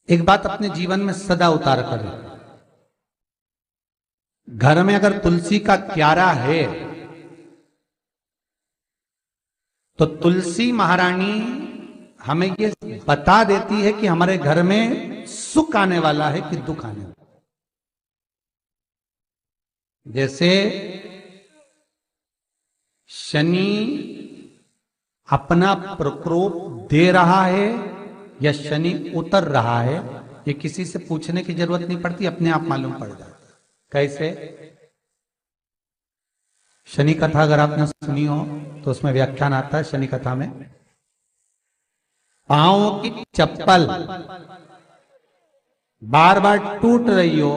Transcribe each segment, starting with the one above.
एक बात अपने जीवन में सदा उतार कर, घर में अगर तुलसी का क्यारा है तो तुलसी महारानी हमें ये बता देती है कि हमारे घर में सुख आने वाला है कि दुख आने वाला। जैसे शनि अपना प्रकोप दे रहा है या शनि उतर रहा है, ये किसी से पूछने की जरूरत नहीं पड़ती, अपने आप मालूम पड़ जाता। कैसे? शनि कथा अगर आपने सुनी हो तो उसमें व्याख्यान आता है शनि कथा में, पांव की चप्पल बार बार टूट रही हो,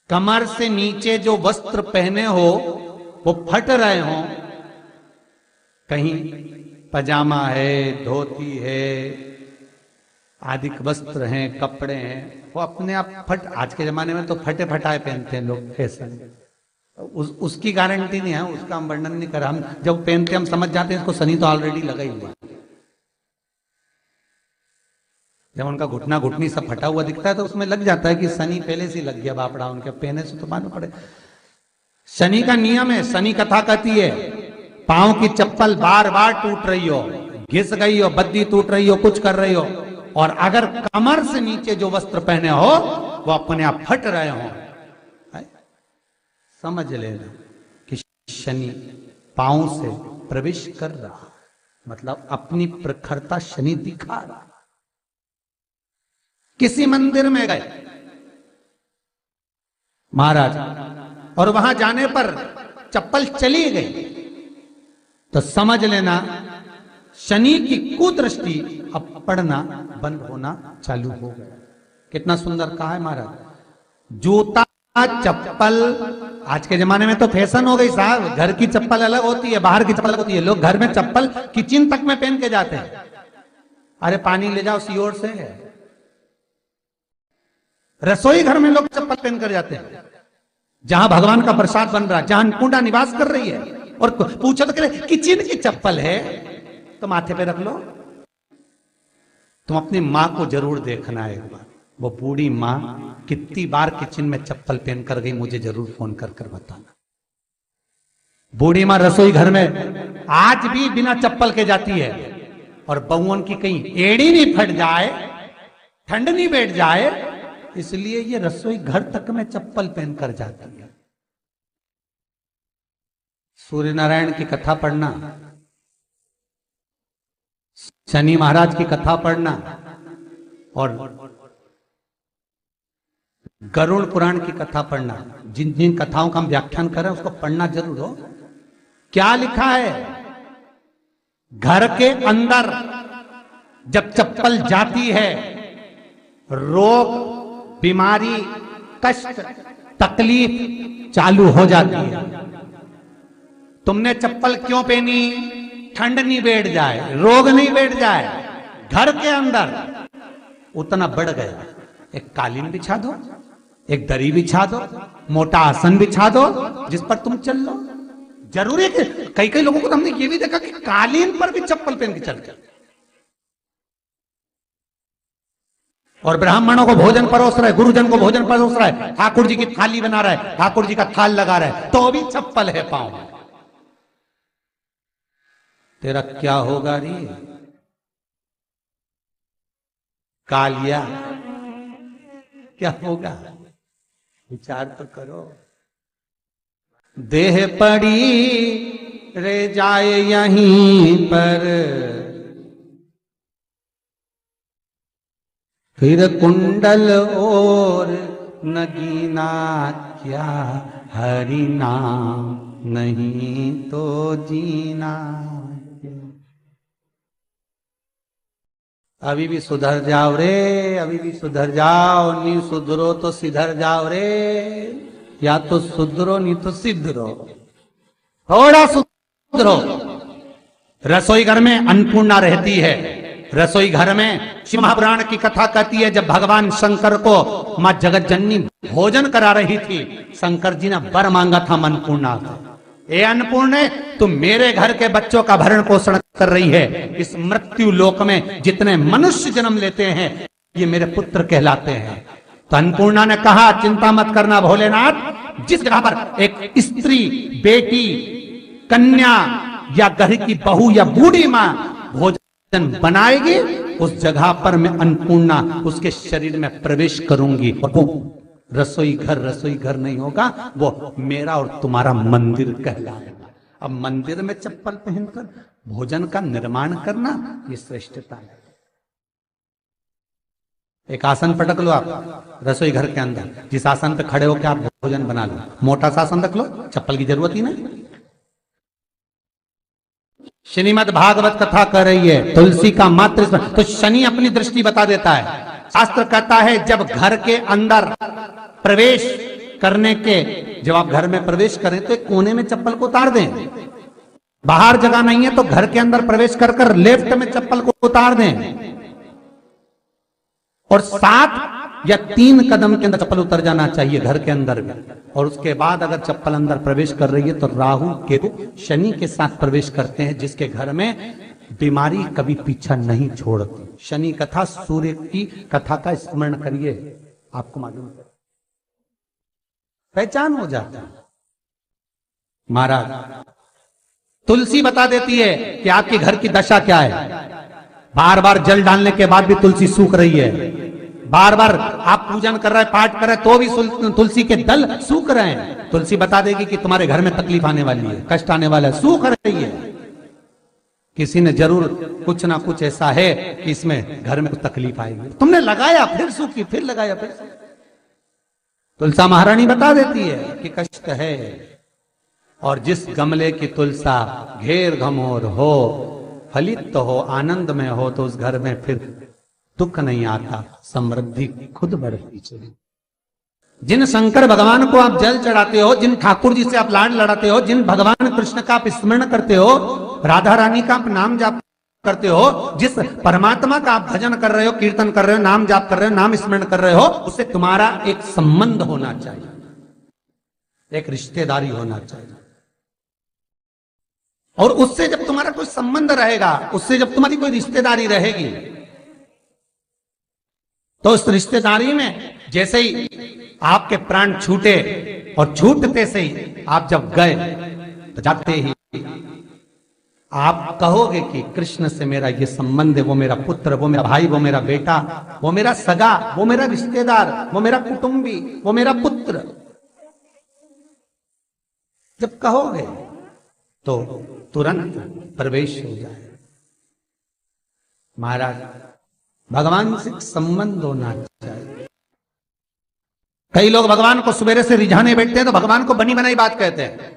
कमर से नीचे जो वस्त्र पहने हो वो फट रहे हो, कहीं पजामा है, धोती है, आदि वस्त्र हैं, कपड़े हैं, वो अपने आप फट, आज के जमाने में तो फटे फटाए पहनते हैं लोग, फैशन। उसकी गारंटी नहीं है, उसका हम वर्णन नहीं कर रहा। हम जब पहनते हम समझ जाते हैं इसको शनि तो ऑलरेडी लगा ही हुआ। जब उनका घुटना घुटनी सब फटा हुआ दिखता है तो उसमें लग जाता है कि शनि पहले से लग गया बापड़ा, उनके पहने से तो मालूम पड़े। शनि का नियम है, शनि कथा कहती है पांव की चप्पल बार बार टूट रही हो, घिस गई हो, बद्दी टूट रही हो, कुछ कर रही हो, और अगर कमर से नीचे जो वस्त्र पहने हो वो अपने आप फट रहे हो, समझ लेना कि शनि पांव से प्रवेश कर रहा, मतलब अपनी प्रखरता शनि दिखा रहा। किसी मंदिर में गए महाराज और वहां जाने पर चप्पल चली गई तो समझ लेना शनि की कुदृष्टि अब पड़ना बंद होना चालू हो गया। कितना सुंदर कहा है महाराज। जूता चप्पल आज के जमाने में तो फैशन हो गई साहब, घर की चप्पल अलग होती है, बाहर की चप्पल अलग होती है। लोग घर में चप्पल किचन तक में पहन के जाते हैं। अरे पानी ले जाओ सियोर से, रसोई घर में लोग चप्पल पहन कर जाते हैं, जहां भगवान का प्रसाद बन रहा है, जहां अन्नपूर्णा निवास कर रही है, और पूछो तो कह किचन की चप्पल है तो माथे पे रख लो। तुम अपनी मां को जरूर देखना है एक बार, वो बूढ़ी मां कितनी बार किचन में चप्पल पहन कर गई, मुझे जरूर फोन कर कर बताना। बूढ़ी मां रसोई घर में आज भी बिना चप्पल के जाती है, और बहुओं की कहीं एड़ी नहीं फट जाए, ठंड नहीं बैठ जाए, इसलिए ये रसोई घर तक में चप्पल पहन कर जाती है। सूर्य नारायण की कथा पढ़ना, शनि महाराज की कथा पढ़ना, और गरुड़ पुराण की कथा पढ़ना, जिन जिन कथाओं का हम व्याख्यान कर रहे हैं उसको पढ़ना जरूर हो। क्या लिखा है? घर के अंदर जब चप्पल जाती है, रोग, बीमारी, कष्ट, तकलीफ चालू हो जाती है। तुमने चप्पल क्यों पहनी? ठंड नहीं बैठ जाए, रोग नहीं बैठ जाए। घर के अंदर उतना बढ़ गया, एक कालीन बिछा दो, एक दरी बिछा दो, मोटा आसन बिछा दो, जिस पर तुम चल लो। जरूरी है कि कई कई लोगों को तो हमने ये भी देखा कि कालीन पर भी चप्पल पहन के चलते, और ब्राह्मणों को भोजन परोस रहा है, गुरुजन को भोजन परोस रहा है, ठाकुर जी की थाली बना रहा है, ठाकुर जी का थाल लगा रहा है, तो भी चप्पल है पांव में। तेरा क्या होगा रे कालिया, क्या होगा? विचार तो करो। देह पड़ी रे जाए यहीं पर, फिर कुंडल और नगीना, क्या हरि नाम नहीं तो जीना। अभी भी सुधर जाओ रे, अभी भी सुधर जाओ, नहीं सुधरो तो सिधर जाओ रे, या तो सुधरो नहीं तो सिद्धरो, थोड़ा सुधरो। रसोई घर में अन्नपूर्णा रहती है, रसोई घर में शिव महापुराण की कथा कहती है जब भगवान शंकर को मां जगत जननी भोजन करा रही थी, शंकर जी ने वर मांगा था अन्नपूर्णा से, ए अन्नपूर्णे तुम मेरे घर के बच्चों का भरण पोषण कर रही है। इस मृत्यु लोक में जितने मनुष्य जन्म लेते हैं ये मेरे पुत्र कहलाते हैं। तो अन्नपूर्णा ने कहा चिंता मत करना भोलेनाथ, जिस जगह पर एक स्त्री, बेटी, कन्या या घर की बहू या बूढ़ी मां भोजन बनाएगी उस जगह पर मैं अन्नपूर्णा उसके शरीर में प्रवेश करूंगी। और वो रसोई घर नहीं होगा, वो मेरा और तुम्हारा मंदिर कहलाएगा। अब मंदिर में चप्पल पहनकर भोजन का निर्माण करना ये श्रेष्ठता है। एक आसन पटक लो आप रसोई घर के अंदर, जिस आसन पे खड़े होकर आप भोजन बना लो, मोटा सा आसन रख लो, चप्पल की जरूरत ही नहीं। श्रीमद् भागवत कथा कर रही है तुलसी का मात्र, तो शनि अपनी दृष्टि बता देता है। शास्त्र कहता है जब घर के अंदर प्रवेश करने के, जब आप घर में प्रवेश करें तो एक कोने में चप्पल को उतार दें। बाहर जगह नहीं है तो घर के अंदर प्रवेश कर कर लेफ्ट में चप्पल को उतार दें और 7 या 3 कदम के अंदर चप्पल उतर जाना चाहिए घर के अंदर में। और उसके बाद अगर चप्पल अंदर प्रवेश कर रही है तो राहु केतु शनि के साथ प्रवेश करते हैं, जिसके घर में बीमारी कभी पीछा नहीं छोड़ती। शनि कथा, सूर्य की कथा का स्मरण करिए, आपको मालूम है, पहचान हो जाता है। महाराज तुलसी बता देती है कि आपके घर की दशा क्या है। बार बार जल डालने के बाद भी तुलसी सूख रही है, बार बार आप पूजन कर रहे हैं, पाठ कर रहे हैं तो भी तुलसी के दल सूख रहे हैं। तुलसी बता देगी कि तुम्हारे घर में तकलीफ आने वाली है, कष्ट आने वाला है, सूख रही है। किसी ने जरूर कुछ ना कुछ ऐसा है कि इसमें घर में कुछ तकलीफ आएगी, तुमने लगाया फिर सूखी, फिर लगाया फिर। तुलसा महारानी बता देती है कि कष्ट है। और जिस गमले की तुलसा घेर घमोर हो, फलित तो हो, आनंद में हो, तो उस घर में फिर दुख नहीं आता, समृद्धि खुद बढ़ती चली। जिन शंकर भगवान को आप जल चढ़ाते हो, जिन ठाकुर जी से आप लाड लड़ाते हो, जिन भगवान कृष्ण का आप स्मरण करते हो, राधा रानी का आप नाम जाप करते हो, जिस परमात्मा का आप भजन कर रहे हो, कीर्तन कर रहे हो, नाम जाप कर रहे हो, नाम स्मरण कर रहे हो, उससे तुम्हारा एक संबंध होना चाहिए, एक रिश्तेदारी होना चाहिए। और उससे जब तुम्हारा कोई संबंध रहेगा, उससे जब तुम्हारी कोई रिश्तेदारी रहेगी, तो उस रिश्तेदारी में जैसे ही आपके प्राण छूटे और छूटते से ही आप जब गए तो जाते ही आप कहोगे कि कृष्ण से मेरा ये संबंध है, वो मेरा पुत्र, वो मेरा भाई, वो मेरा बेटा, वो मेरा सगा, वो मेरा रिश्तेदार, वो मेरा कुटुंबी, वो मेरा पुत्र। जब कहोगे तो तुरंत प्रवेश हो जाए। महाराज भगवान से संबंध होना चाहिए। कई लोग भगवान को सवेरे से रिझाने बैठते हैं तो भगवान को बनी बनाई बात कहते हैं,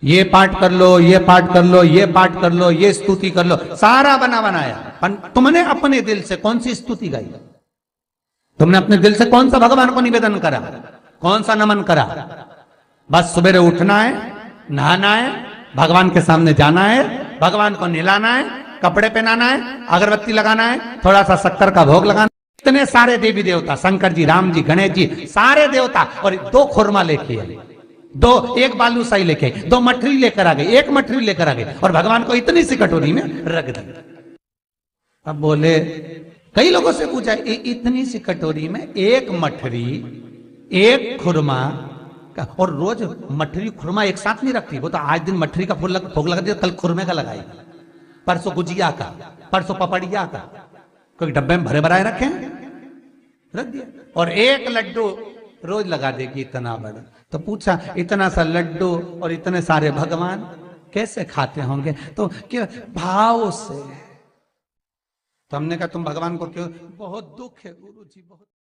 ये पाठ कर लो, ये पाठ कर लो, ये पाठ कर लो, ये स्तुति कर लो, सारा बना बनाया। तुमने अपने दिल से कौन सी स्तुति गाई? तुमने अपने दिल से कौन सा भगवान को निवेदन करा, कौन सा नमन करा? बस सवेरे उठना है, नहाना है, भगवान के सामने जाना है, भगवान को नहलाना है, कपड़े पहनाना है, अगरबत्ती लगाना है, थोड़ा सा शक्कर का भोग लगाना। इतने सारे देवी देवता, शंकर जी, राम जी, गणेश जी, सारे देवता, और 2 खुरमा लेके आए, 1 बालूशाही लेके आए, 2 मठरी लेकर आ गए, 1 मठरी लेकर आ गए, और भगवान को इतनी सी कटोरी में रख दी। अब बोले, कई लोगों से पूछा, इतनी सी कटोरी में 1 मठरी, 1 खुरमा, और रोज मठरी खुरमा एक साथ नहीं रखती। वो तो आज दिन मठरी का भोग लगा दिया, कल खुरमे का लगाई, परसों गुजिया का, परसों पपड़िया का, कोई डब्बे में भरे भराए रखे, रख दिया। और 1 लड्डू रोज लगा देगी, इतना बड़ा। तो पूछा, इतना सा लड्डू और इतने सारे भगवान कैसे खाते होंगे? तो क्या भाव से। तो हमने कहा तुम भगवान को क्यों? बहुत दुख है गुरु जी, बहुत